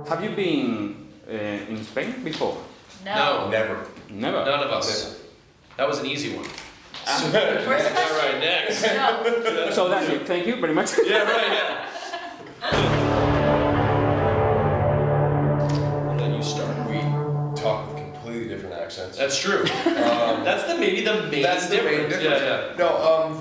Have you been in Spain before? No. Never. Never? None of us. Never. That was an easy one. Ah. All right, next. No. So that's it. Thank you very much. Yeah, right, yeah. I'll let you start. We talk with completely different accents. That's true. That's maybe the main That's the main difference. difference. Yeah, yeah. No,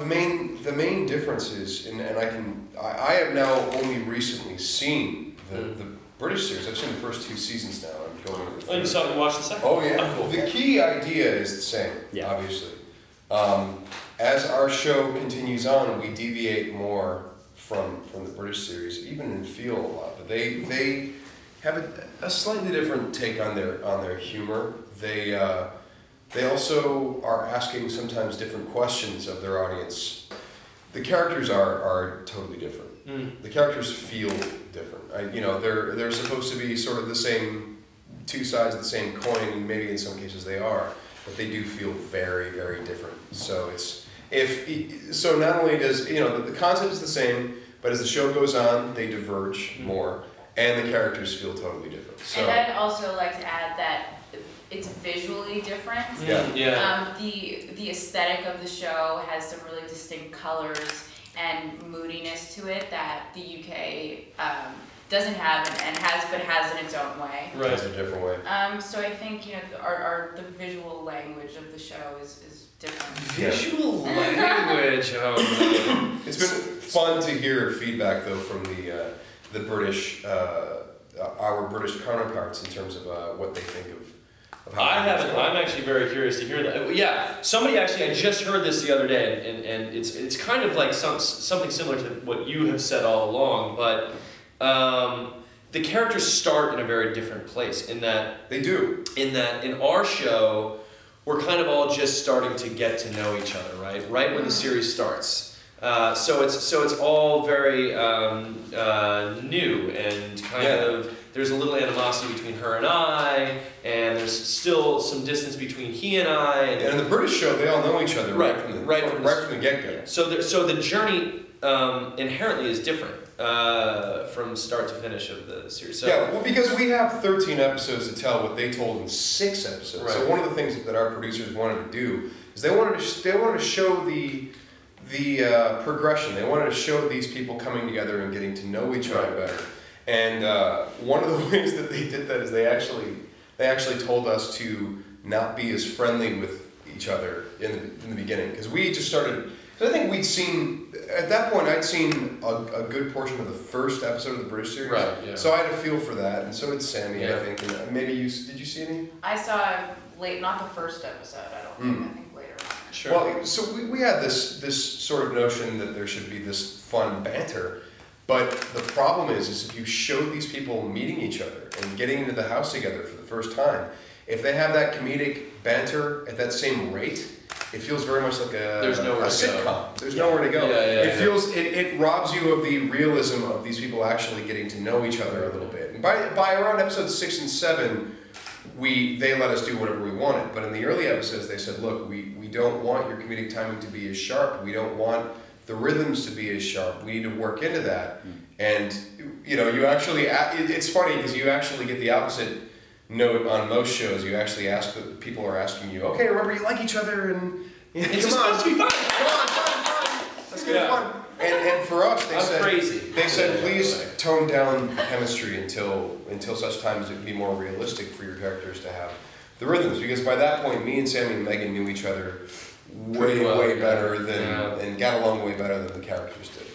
the main difference is, and I have now only recently seen the British series. I've seen the first 2 seasons now. I'm going to the third. You watched the second? Oh yeah. Oh, cool. The key idea is the same, Yeah. obviously. As our show continues on, we deviate more from the British series, even in feel a lot. But they have a slightly different take on their humor. They also are asking sometimes different questions of their audience. The characters are totally different. The characters feel different. They're supposed to be sort of the same, 2 sides of the same coin, and maybe in some cases they are, but they do feel very, very different. So so not only does the concept is the same, but as the show goes on, they diverge more, and the characters feel totally different. So, And I'd also like to add that it's visually different. Yeah. The aesthetic of the show has some really distinct colors and moodiness to it that the UK doesn't have and has in its own way. Right. That's a different way. So I think the visual language of the show is different. Visual language. Oh, man. It's been fun to hear feedback though from the British, our British counterparts in terms of what they think of how. I haven't. I'm actually very curious to hear that. Yeah, somebody actually. I just heard this the other day, and it's kind of like something similar to what you have said all along, but the characters start in a very different place. In that They do. In our show, we're kind of all just starting to get to know each other, right? Right when the series starts. So it's all very new and kind of. There's a little animosity between her and I, and there's still some distance between he and I. And in the British show, they all know each other right from the get-go. So the journey inherently is different from start to finish of the series. So, yeah, well, because we have 13 episodes to tell what they told in 6 episodes. Right. So one of the things that our producers wanted to do is they wanted to show the progression. They wanted to show these people coming together and getting to know each other better. And one of the ways that they did that is they actually told us to not be as friendly with each other in the beginning, because we just started. Because I think at that point I'd seen a good portion of the first episode of the British series, right? Yeah. So I had a feel for that, and so did Sammy. Yeah. I think, and maybe did you see any? I saw late, not the first episode. I don't think. I think later on. Sure. Well, so we had this sort of notion that there should be this fun banter. But the problem is if you show these people meeting each other and getting into the house together for the first time, if they have that comedic banter at that same rate, it feels very much like a sitcom. There's nowhere to go. It robs you of the realism of these people actually getting to know each other a little bit. And by around episodes 6 and 7, they let us do whatever we wanted. But in the early episodes, they said, look, we don't want your comedic timing to be as sharp. We don't want the rhythms to be as sharp. We need to work into that. And, you actually, it's funny because you actually get the opposite note on most shows. You actually people are asking you, okay, remember you like each other and, it's supposed to be fun. Come on, fun. Let's get fun. And for us, they said, please tone down the chemistry until such time as it can be more realistic for your characters to have the rhythms. Because by that point, me and Sammy and Megan knew each other way better and got along way better than the characters did.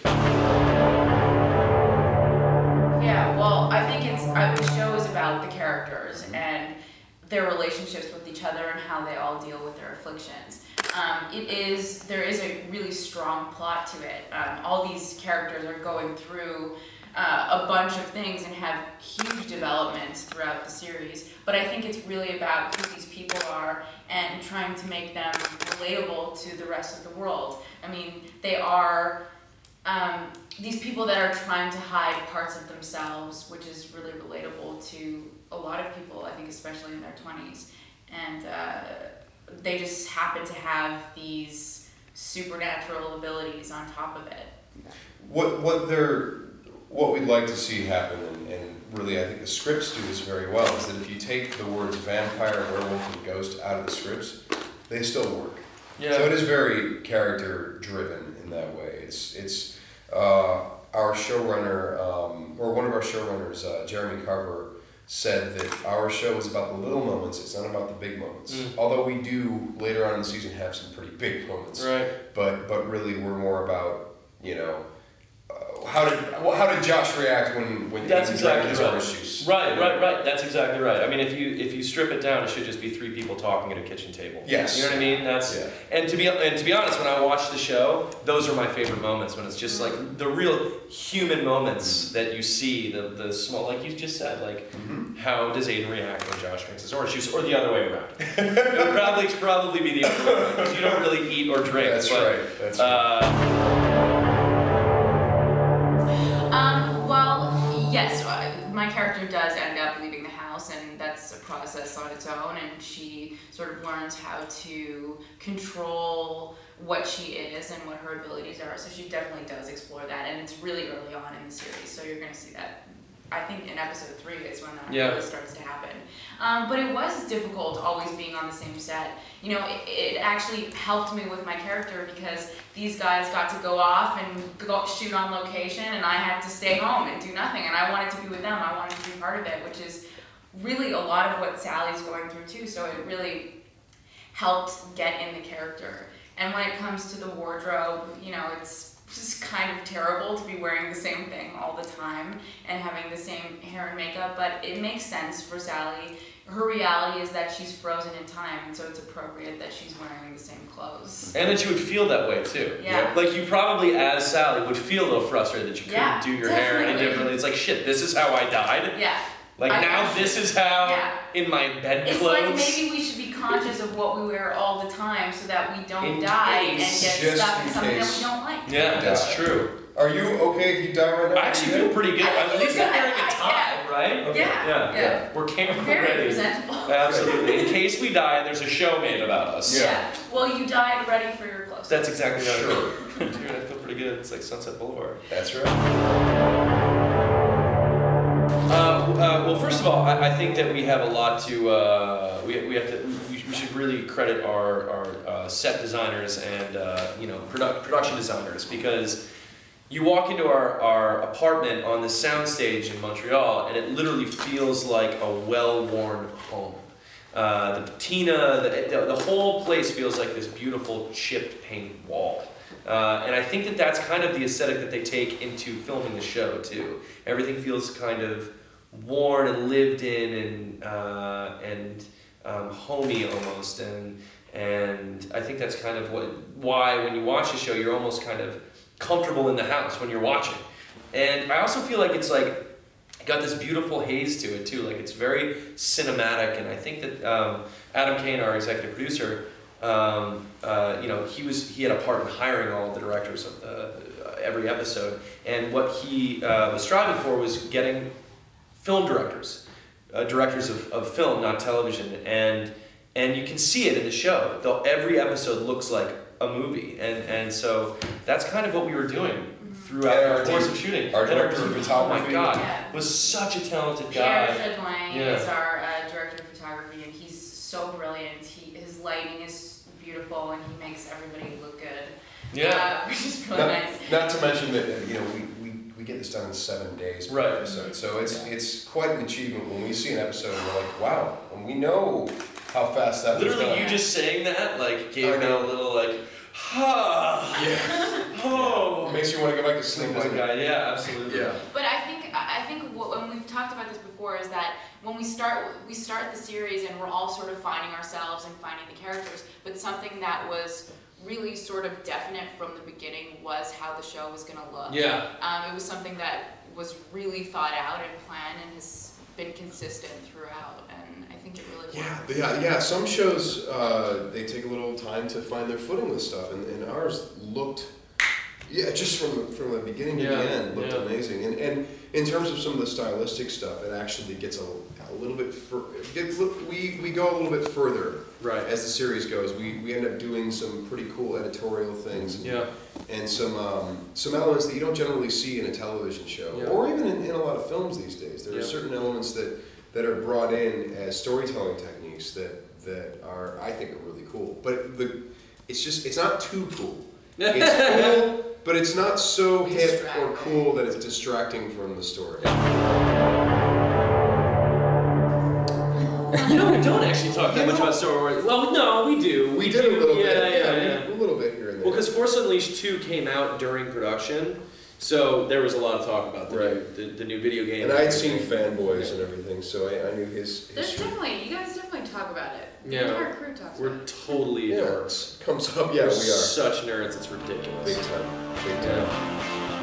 Yeah, well, I think the show is about the characters and their relationships with each other and how they all deal with their afflictions. There is a really strong plot to it. All these characters are going through a bunch of things and have huge developments throughout the series. But I think it's really about who these people are and trying to make them relatable to the rest of the world. I mean, they are these people that are trying to hide parts of themselves, which is really relatable to a lot of people, I think, especially in their 20s. And they just happen to have these supernatural abilities on top of it. What we'd like to see happen, and really I think the scripts do this very well, is that if you take the words vampire, werewolf, and ghost out of the scripts, they still work. Yeah. So it is very character driven in that way. It's our showrunner, or one of our showrunners, Jeremy Carver, said that our show is about the little moments, it's not about the big moments. Although we do, later on in the season, have some pretty big moments. Right. But really we're more about, you know, how did Josh react when That's he exactly drank his right. orange juice? Right. That's exactly right. I mean, if you strip it down, it should just be 3 people talking at a kitchen table. Yes. You know what I mean? That's Yeah. and to be honest, when I watch the show, those are my favorite moments, when it's just like the real human moments that you see, the small, like you just said, like how does Aiden react when Josh drinks his orange juice, or the other way around? It would probably be the other way around, because you don't really eat or drink. That's but, right. That's right. Well, yes, my character does end up leaving the house, and that's a process on its own, and she sort of learns how to control what she is and what her abilities are, so she definitely does explore that, and it's really early on in the series, so you're going to see that. I think in episode 3 is when that really starts to happen. But it was difficult always being on the same set. You know, it actually helped me with my character, because these guys got to go off and go shoot on location, and I had to stay home and do nothing, and I wanted to be with them. I wanted to be part of it, which is really a lot of what Sally's going through too, so it really helped get in the character. And when it comes to the wardrobe, you know, it's just kind of terrible to be wearing the same thing all the time and having the same hair and makeup, but it makes sense for Sally. Her reality is that she's frozen in time, and so it's appropriate that she's wearing the same clothes. And that you would feel that way too. Yeah. Like you probably, as Sally, would feel a little frustrated that you couldn't do your hair any differently. It's like, shit, this is how I died. Yeah. Like now this is how, in my bed it's clothes. It's like maybe we should be conscious of what we wear all the time, so that we don't die and get stuck in something that we don't like. Yeah, that's true. Are you okay if you die right now? I actually feel pretty good. At least I'm wearing a tie, right? Okay. Yeah. We're camera Very ready. presentable. Absolutely. In case we die, there's a show made about us. Yeah. Well, you died ready for your clothes. That's exactly right. Sure. Dude, I feel pretty good. It's like Sunset Boulevard. That's right. Well, first of all, I think that we have a lot to. We should really credit our set designers and production designers, because you walk into our apartment on the soundstage in Montreal, and it literally feels like a well-worn home. The patina, the whole place feels like this beautiful chipped paint wall. And I think that that's kind of the aesthetic that they take into filming the show too. Everything feels kind of worn and lived in and homey almost, and I think that's kind of why when you watch the show you're almost kind of comfortable in the house when you're watching. And I also feel like it's like got this beautiful haze to it too. Like it's very cinematic, and I think that Adam Kane, our executive producer, he had a part in hiring all of the directors of every episode, and what he was striving for was getting film directors, directors of film, not television, and you can see it in the show. Though every episode looks like a movie, and so that's kind of what we were doing throughout our course of shooting. Our director of photography, oh my God, was such a talented guy. Pierre Chedouin is our director of photography, and he's so brilliant. His lighting is beautiful, and he makes everybody look good. Yeah, which is really nice. Not to mention that we get this done in 7 days per episode, so it's quite an achievement when we see an episode and we're like, wow, and we know how fast that was done. Literally, you just saying that gave me a little It makes you want to go back to sleep. Yeah, absolutely. Yeah. But I think when we've talked about this before is that when we start the series and we're all sort of finding ourselves and finding the characters, but something that was really sort of definite from the beginning was how the show was going to look. Yeah. It was something that was really thought out and planned and has been consistent throughout, and I think it really worked. Yeah. Some shows they take a little time to find their footing with stuff, and ours looked, just from the beginning to the end, looked amazing. And in terms of some of the stylistic stuff, it actually gets a little bit. We go a little bit further. Right. As the series goes, we end up doing some pretty cool editorial things. And some elements that you don't generally see in a television show, or even in a lot of films these days. There are certain elements that are brought in as storytelling techniques that are, I think, are really cool. But it's not too cool. It's cool, but it's not so hip or cool that it's distracting from the story. You know, we don't actually talk that much about Star Wars. Well, no, we do. We did a little bit. Yeah. A little bit here and there. Well, because Force Unleashed 2 came out during production, so there was a lot of talk about the new video game. And I had seen Fanboys and everything, so I knew his There's definitely, you guys definitely talk about it. The Yeah. entire crew talks We're about it. totally nerds. Comes up, yeah, We're we are. such nerds, it's ridiculous. Big time. Big time. Yeah.